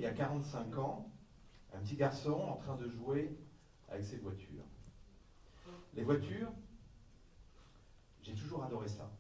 a 45 ans, un petit garçon en train de jouer avec ses voitures. Les voitures, j'ai toujours adoré ça,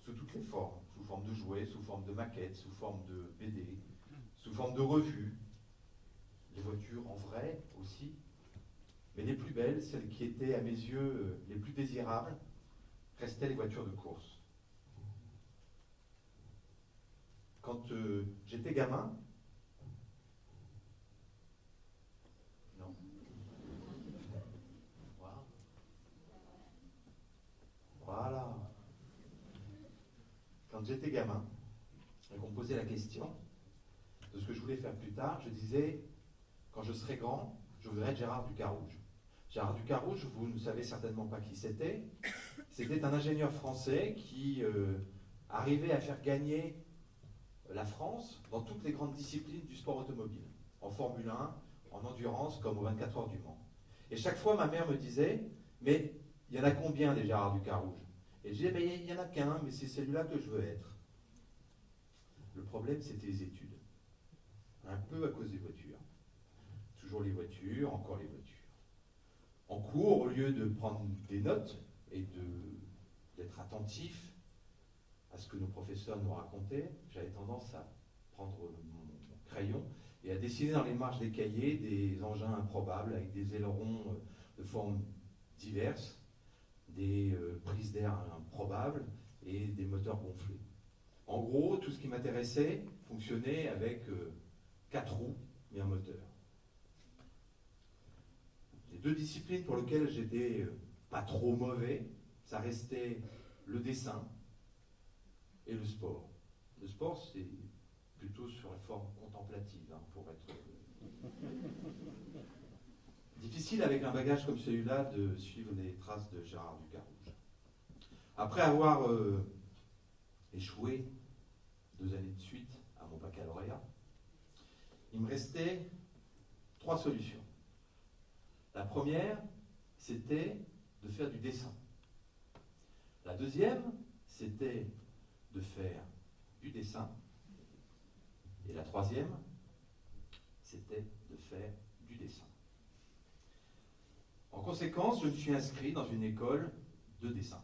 sous toutes les formes, sous forme de jouets, sous forme de maquettes, sous forme de BD, sous forme de revues. Les voitures en vrai aussi, mais les plus belles, celles qui étaient à mes yeux les plus désirables, restaient les voitures de course. Quand j'étais gamin, non. Voilà. Quand j'étais gamin, et qu'on me posait la question de ce que je voulais faire plus tard, je disais, quand je serai grand, je voudrais être Gérard Ducarouge. Gérard Ducarouge, vous ne savez certainement pas qui c'était. C'était un ingénieur français qui arrivait à faire gagner la France dans toutes les grandes disciplines du sport automobile, en Formule 1, en endurance, comme aux 24 heures du Mans. Et chaque fois, ma mère me disait, mais il y en a combien des Gérard Ducarouge? Et je disais, mais il n'y en a qu'un, mais c'est celui-là que je veux être. Le problème, c'était les études. Un peu à cause des voitures. Toujours les voitures, encore les voitures. En cours, au lieu de prendre des notes et d'être attentif à ce que nos professeurs nous racontaient, j'avais tendance à prendre mon crayon et à dessiner dans les marges des cahiers des engins improbables avec des ailerons de formes diverses, des prises d'air improbables et des moteurs gonflés. En gros, tout ce qui m'intéressait fonctionnait avec 4 roues et un moteur. Les deux disciplines pour lesquelles j'étais pas trop mauvais, ça restait le dessin et le sport. Le sport, c'est plutôt sur la forme contemplative, pour être difficile avec un bagage comme celui-là de suivre les traces de Gérard Ducarouge. Après avoir échoué 2 années de suite à mon baccalauréat, il me restait 3 solutions. La première, c'était de faire du dessin. La deuxième, c'était de faire du dessin. Et la troisième, c'était de faire du dessin. En conséquence, je me suis inscrit dans une école de dessin.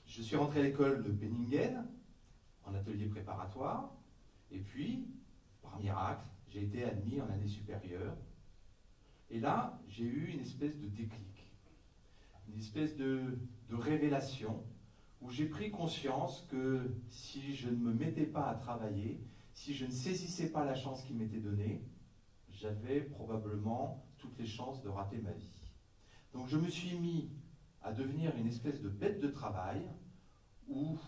Je suis rentré à l'école de Penningen, en atelier préparatoire, et puis, par miracle, j'ai été admis en année supérieure. Et là, j'ai eu une espèce de déclic, une espèce de révélation, où j'ai pris conscience que si je ne me mettais pas à travailler, si je ne saisissais pas la chance qui m'était donnée, j'avais probablement toutes les chances de rater ma vie. Donc je me suis mis à devenir une espèce de bête de travail, où,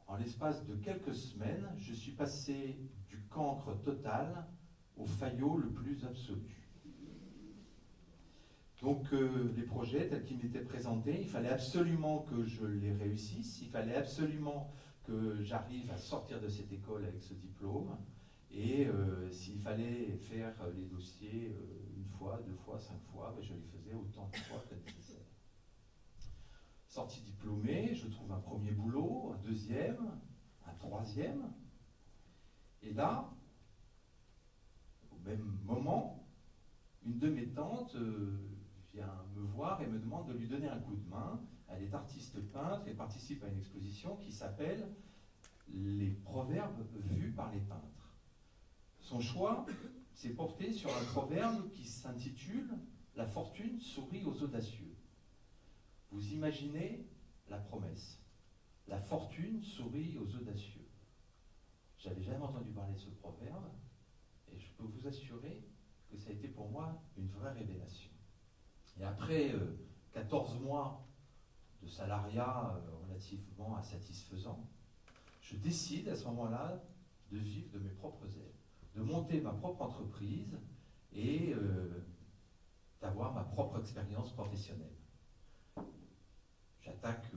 en l'espace de quelques semaines, je suis passé du cancre total au faillot le plus absolu. Donc les projets tels qu'ils m'étaient présentés, il fallait absolument que je les réussisse, il fallait absolument que j'arrive à sortir de cette école avec ce diplôme, et s'il fallait faire les dossiers 1 fois, 2 fois, 5 fois, ben, je les faisais autant de fois que nécessaire. Sorti diplômé, je trouve un premier boulot, un deuxième, un troisième, et là, au même moment, une de mes tantes vient me voir et me demande de lui donner un coup de main. Elle est artiste peintre et participe à une exposition qui s'appelle « Les proverbes vus par les peintres ». Son choix s'est porté sur un proverbe qui s'intitule « La fortune sourit aux audacieux ». Vous imaginez la promesse. La fortune sourit aux audacieux. J'avais jamais entendu parler de ce proverbe et je peux vous assurer que ça a été pour moi une vraie révélation. Et après 14 mois de salariat relativement insatisfaisant, je décide à ce moment-là de vivre de mes propres ailes, de monter ma propre entreprise et d'avoir ma propre expérience professionnelle. J'attaque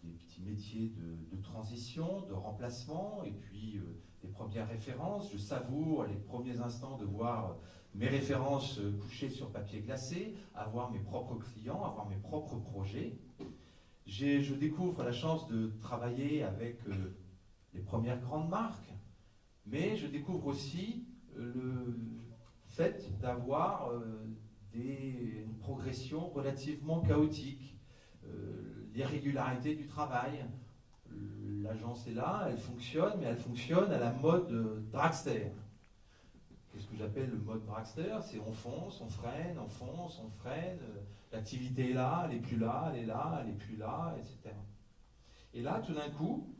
des petits métiers de transition, de remplacement, et puis des premières références. Je savoure les premiers instants de voir mes références couchées sur papier glacé, avoir mes propres clients, avoir mes propres projets. Je découvre la chance de travailler avec les premières grandes marques, Mais je découvre aussi le fait d'avoir une progression relativement chaotique, l'irrégularité du travail. L'agence est là, elle fonctionne, mais elle fonctionne à la mode dragster. Qu'est-ce que j'appelle le mode dragster? C'est on fonce, on freine, on fonce, on freine, l'activité est là, elle n'est plus là, elle est là, elle n'est plus là, etc. Et là, tout d'un coup,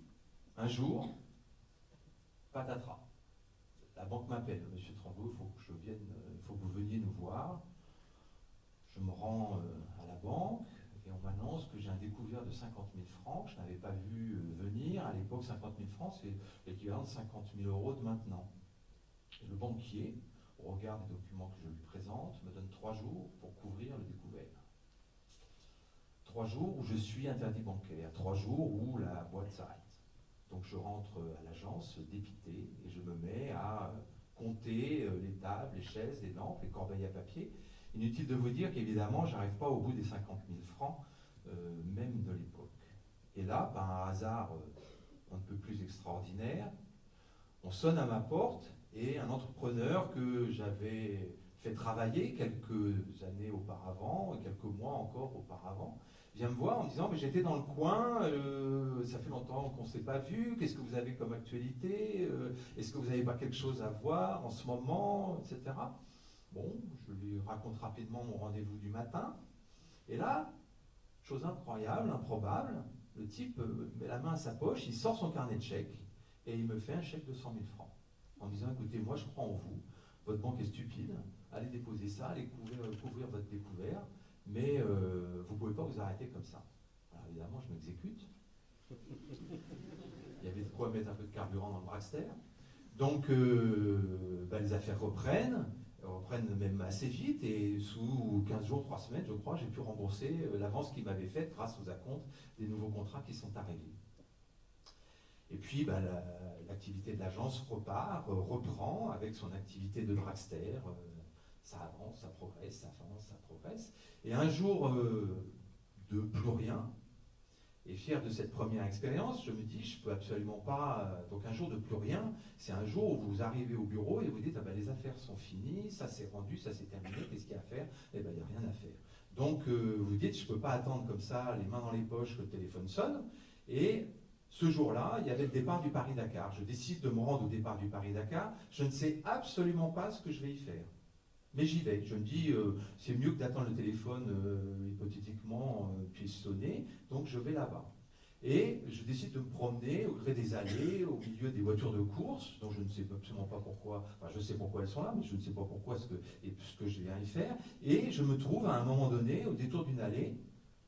un jour, patatras. La banque m'appelle, Monsieur Tremblot, il faut que vous veniez nous voir. Je me rends à la banque et on m'annonce que j'ai un découvert de 50 000 francs. Je n'avais pas vu venir. À l'époque, 50 000 francs, c'est l'équivalent de 50 000 euros de maintenant. Et le banquier, au regard des documents que je lui présente, me donne 3 jours pour couvrir le découvert. 3 jours où je suis interdit bancaire, 3 jours où la boîte s'arrête. Donc je rentre à l'agence dépité et je me mets à compter les tables, les chaises, les lampes, les corbeilles à papier. Inutile de vous dire qu'évidemment, je n'arrive pas au bout des 50 000 francs, même de l'époque. Et là, par un hasard un peu plus extraordinaire, on sonne à ma porte et un entrepreneur que j'avais fait travailler quelques années auparavant, quelques mois encore auparavant, vient me voir en me disant « J'étais dans le coin, ça fait longtemps qu'on ne s'est pas vu, qu'est-ce que vous avez comme actualité, est-ce que vous n'avez pas quelque chose à voir en ce moment, etc. » Bon, je lui raconte rapidement mon rendez-vous du matin. Et là, chose incroyable, improbable, le type met la main à sa poche, il sort son carnet de chèques et il me fait un chèque de 100 000 francs. En me disant, écoutez, moi je crois en vous, votre banque est stupide, allez déposer ça, allez couvrir votre découvert, mais vous ne pouvez pas vous arrêter comme ça. Alors évidemment, je m'exécute. Il y avait de quoi mettre un peu de carburant dans le dragster. Donc, les affaires reprennent même assez vite, et sous 15 jours, 3 semaines, je crois, j'ai pu rembourser l'avance qu'il m'avait faite grâce aux acomptes des nouveaux contrats qui sont arrivés. Et puis, l'activité de l'agence reprend avec son activité de dragster. Ça avance, ça progresse, ça avance, ça progresse. Et un jour de plus rien, et fier de cette première expérience, je me dis, je ne peux absolument pas... Donc un jour de plus rien, c'est un jour où vous arrivez au bureau et vous dites, les affaires sont finies, ça s'est rendu, ça s'est terminé, qu'est-ce qu'il y a à faire? Il n'y a rien à faire. Donc vous dites, je ne peux pas attendre comme ça, les mains dans les poches, que le téléphone sonne. Et ce jour-là, il y avait le départ du Paris-Dakar. Je décide de me rendre au départ du Paris-Dakar. Je ne sais absolument pas ce que je vais y faire. Mais j'y vais. Je me dis, c'est mieux que d'attendre le téléphone, hypothétiquement, puisse sonner. Donc je vais là-bas. Et je décide de me promener au gré des allées, au milieu des voitures de course, dont je ne sais absolument pas pourquoi, enfin je sais pourquoi elles sont là, mais je ne sais pas pourquoi ce que je viens y faire. Et je me trouve à un moment donné, au détour d'une allée,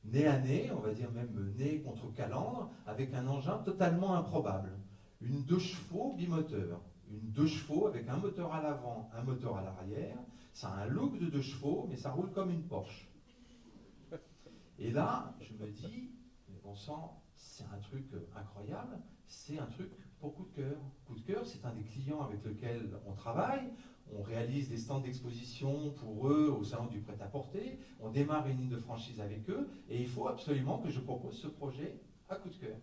nez à nez, on va dire même nez contre calandre, avec un engin totalement improbable. Une 2 chevaux bimoteur. Une 2 chevaux avec un moteur à l'avant, un moteur à l'arrière. Ça a un look de 2 chevaux, mais ça roule comme une Porsche. Et là, je me dis, mais bon sang, c'est un truc incroyable, c'est un truc pour Coup de Cœur. Coup de Cœur, c'est un des clients avec lequel on travaille. On réalise des stands d'exposition pour eux au salon du prêt-à-porter. On démarre une ligne de franchise avec eux. Et il faut absolument que je propose ce projet à Coup de Cœur.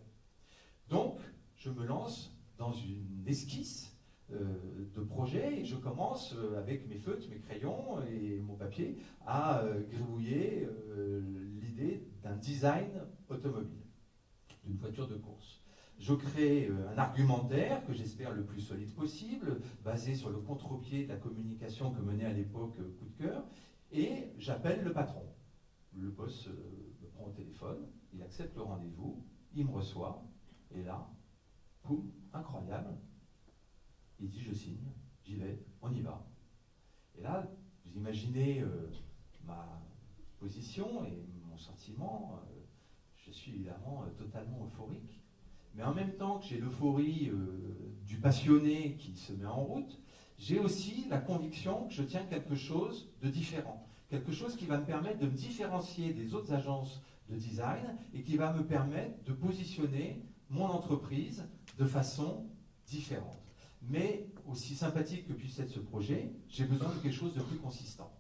Donc, je me lance dans une esquisse de projet et je commence avec mes feutres, mes crayons et mon papier à gribouiller l'idée d'un design automobile, d'une voiture de course. Je crée un argumentaire que j'espère le plus solide possible, basé sur le contre-pied de la communication que menait à l'époque Coup de Cœur, et j'appelle le patron. Le boss me prend au téléphone, il accepte le rendez-vous, il me reçoit, et là, boum, incroyable, il dit je signe, j'y vais, on y va. Et là, vous imaginez ma position et mon sentiment, je suis évidemment totalement euphorique. Mais en même temps que j'ai l'euphorie du passionné qui se met en route, j'ai aussi la conviction que je tiens quelque chose de différent. Quelque chose qui va me permettre de me différencier des autres agences de design et qui va me permettre de positionner mon entreprise de façon différente. Mais aussi sympathique que puisse être ce projet, j'ai besoin de quelque chose de plus consistant.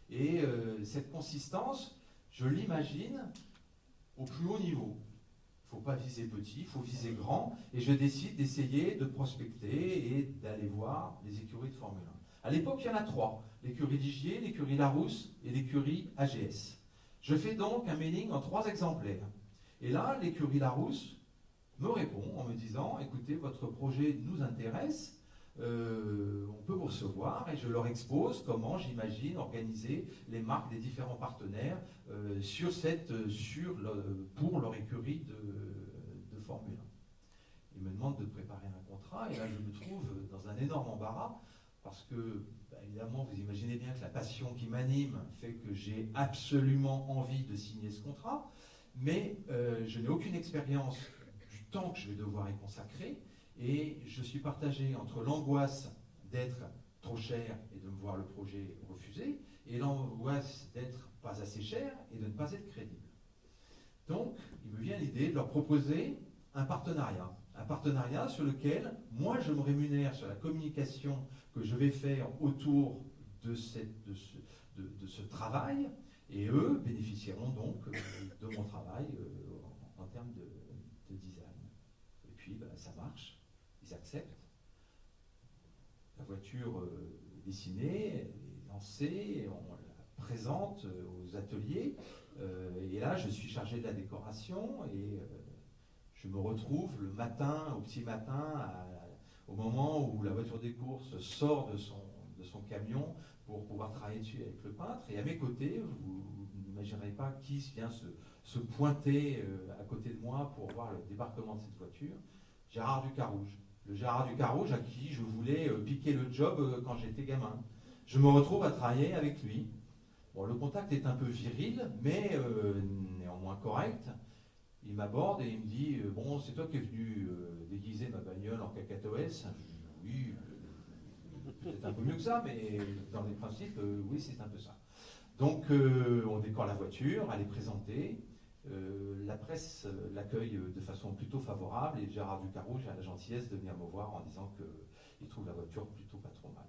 Et cette consistance, je l'imagine au plus haut niveau. Il faut pas viser petit, il faut viser grand. Et je décide d'essayer de prospecter et d'aller voir les écuries de Formule 1. À l'époque, il y en a 3. L'écurie Ligier, l'écurie Larousse et l'écurie AGS. Je fais donc un mailing en 3 exemplaires. Et là, l'écurie Larousse me répond en me disant, écoutez, votre projet nous intéresse, on peut vous recevoir, et je leur expose comment j'imagine organiser les marques des différents partenaires pour leur écurie de Formule 1. Ils me demandent de préparer un contrat, et là je me trouve dans un énorme embarras, parce que, évidemment, vous imaginez bien que la passion qui m'anime fait que j'ai absolument envie de signer ce contrat, mais je n'ai aucune expérience du temps que je vais devoir y consacrer, et je suis partagé entre l'angoisse d'être trop cher et de me voir le projet refusé, et l'angoisse d'être pas assez cher et de ne pas être crédible. Donc, il me vient l'idée de leur proposer un partenariat sur lequel moi je me rémunère sur la communication que je vais faire autour de ce travail, et eux bénéficieront donc de mon travail en termes de design. Et puis ça marche, ils acceptent. La voiture est dessinée, elle est lancée, on la présente aux ateliers, et là je suis chargé de la décoration, et je me retrouve le matin, au petit matin, au moment où la voiture des courses sort de son camion pour pouvoir travailler dessus avec le peintre. Et à mes côtés, vous n'imaginerez pas qui vient se pointer à côté de moi pour voir le débarquement de cette voiture. Gérard Ducarouge. Le Gérard Ducarouge à qui je voulais piquer le job quand j'étais gamin. Je me retrouve à travailler avec lui. Bon, le contact est un peu viril, mais néanmoins correct. Il m'aborde et il me dit bon, c'est toi qui es venu déguiser ma bagnole en cacatoès. Je dis oui, peut-être un peu mieux que ça, mais dans les principes, oui, c'est un peu ça. Donc, on décore la voiture, elle est présentée. La presse l'accueille de façon plutôt favorable, et Gérard Ducarouge a la gentillesse de venir me voir en disant qu'il trouve la voiture plutôt pas trop mal.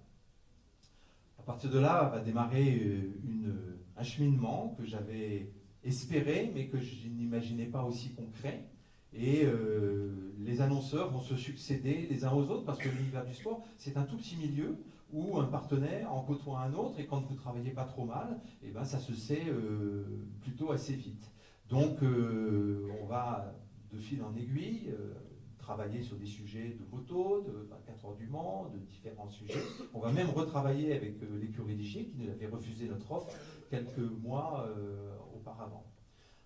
À partir de là va démarrer un cheminement que j'avais espéré, mais que je n'imaginais pas aussi concret. Et les annonceurs vont se succéder les uns aux autres, parce que l'univers du sport, c'est un tout petit milieu où un partenaire en côtoie un autre, et quand vous ne travaillez pas trop mal, et ben ça se sait plutôt assez vite. Donc on va de fil en aiguille travailler sur des sujets de moto, de 24 heures du Mans, de différents sujets. On va même retravailler avec l'écurie Ligier qui nous avait refusé notre offre quelques mois auparavant.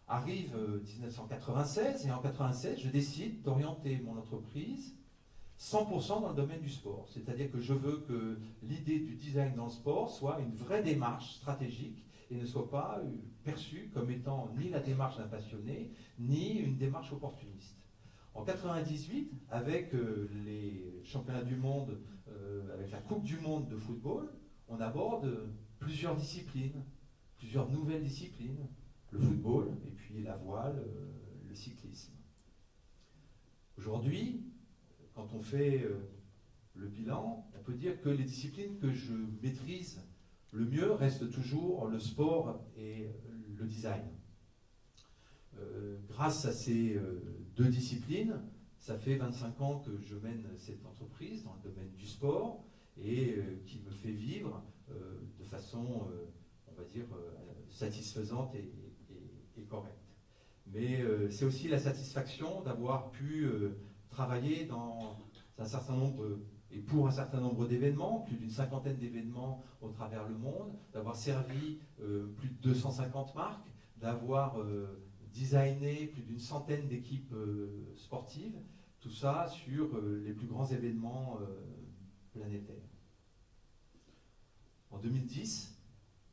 Arrive 1996, et en 1996, je décide d'orienter mon entreprise 100% dans le domaine du sport. C'est-à-dire que je veux que l'idée du design dans le sport soit une vraie démarche stratégique et ne soit pas perçue comme étant ni la démarche d'un passionné, ni une démarche opportuniste. En 1998, avec les championnats du monde, avec la Coupe du monde de football, on aborde plusieurs disciplines, plusieurs nouvelles disciplines, le football et puis la voile, le cyclisme. Aujourd'hui, quand on fait le bilan, on peut dire que les disciplines que je maîtrise le mieux restent toujours le sport et le design. Grâce à ces 2 disciplines, ça fait 25 ans que je mène cette entreprise dans le domaine du sport, et qui me fait vivre de façon, on va dire, satisfaisante et correcte. Mais c'est aussi la satisfaction d'avoir pu travailler dans un certain nombre, et pour un certain nombre d'événements, plus d'une 50aine d'événements au travers le monde, d'avoir servi plus de 250 marques, d'avoir designé plus d'une centaine d'équipes sportives, tout ça sur les plus grands événements planétaires. En 2010,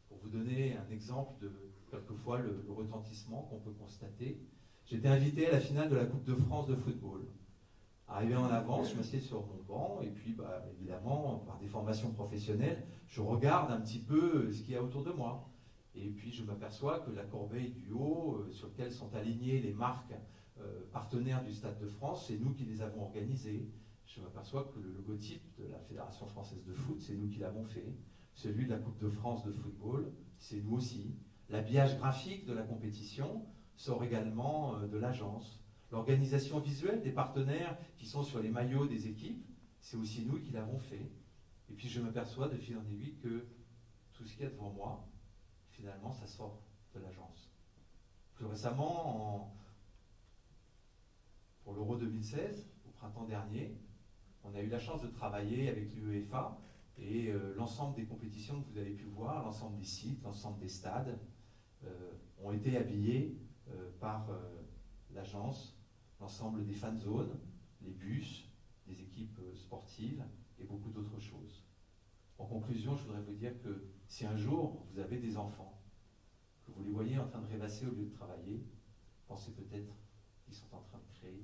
pour vous donner un exemple de quelquefois le retentissement qu'on peut constater, j'étais invité à la finale de la Coupe de France de football. Arrivé en avance, je m'assieds sur mon banc, et puis évidemment, par des formations professionnelles, je regarde un petit peu ce qu'il y a autour de moi. Et puis je m'aperçois que la corbeille du haut, sur laquelle sont alignées les marques partenaires du Stade de France, c'est nous qui les avons organisées. Je m'aperçois que le logotype de la Fédération française de foot, c'est nous qui l'avons fait. Celui de la Coupe de France de football, c'est nous aussi. L'habillage graphique de la compétition sort également de l'agence. L'organisation visuelle des partenaires qui sont sur les maillots des équipes, c'est aussi nous qui l'avons fait. Et puis je m'aperçois de fil en aiguille que tout ce qu'il y a devant moi, finalement, ça sort de l'agence. Plus récemment, pour l'Euro 2016, au printemps dernier, on a eu la chance de travailler avec l'UEFA et l'ensemble des compétitions que vous avez pu voir, l'ensemble des sites, l'ensemble des stades, ont été habillés par l'agence, l'ensemble des fan zones, les bus, les équipes sportives et beaucoup d'autres choses. En conclusion, je voudrais vous dire que si un jour vous avez des enfants, que vous les voyez en train de rêvasser au lieu de travailler, pensez peut-être qu'ils sont en train de créer